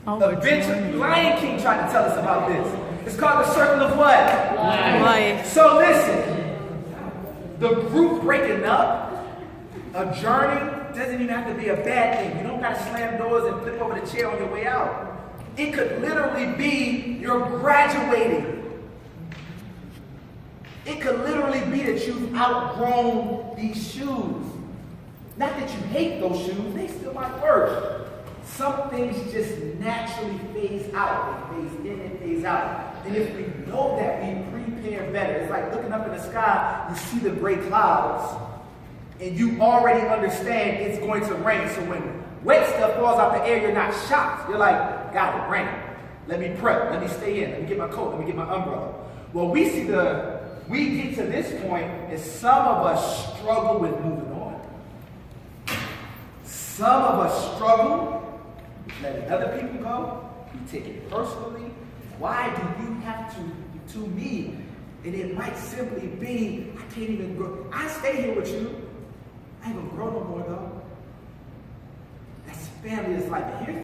Eventually, Lion King tried to tell us about this. It's called the circle of what? Life. So listen, the group breaking up, adjourning, doesn't even have to be a bad thing. You don't got to slam doors and flip over the chair on your way out. It could literally be you're graduating. It could literally be that you've outgrown these shoes. Not that you hate those shoes, they still might work. Some things just naturally phase out. They phase in and phase out. And if we know that, we prepare better. It's like looking up in the sky, you see the gray clouds, and you already understand it's going to rain. So when wet stuff falls out the air, you're not shocked. You're like, got it, rain. Let me prep, let me stay in, let me get my coat, let me get my umbrella. Well, we get to this point, and some of us struggle with moving on. Some of us struggle letting other people go. We take it personally. Why do you have to me? And it might simply be, I can't even grow. I stay here with you. I ain't gonna grow no more though. That's family is like, here's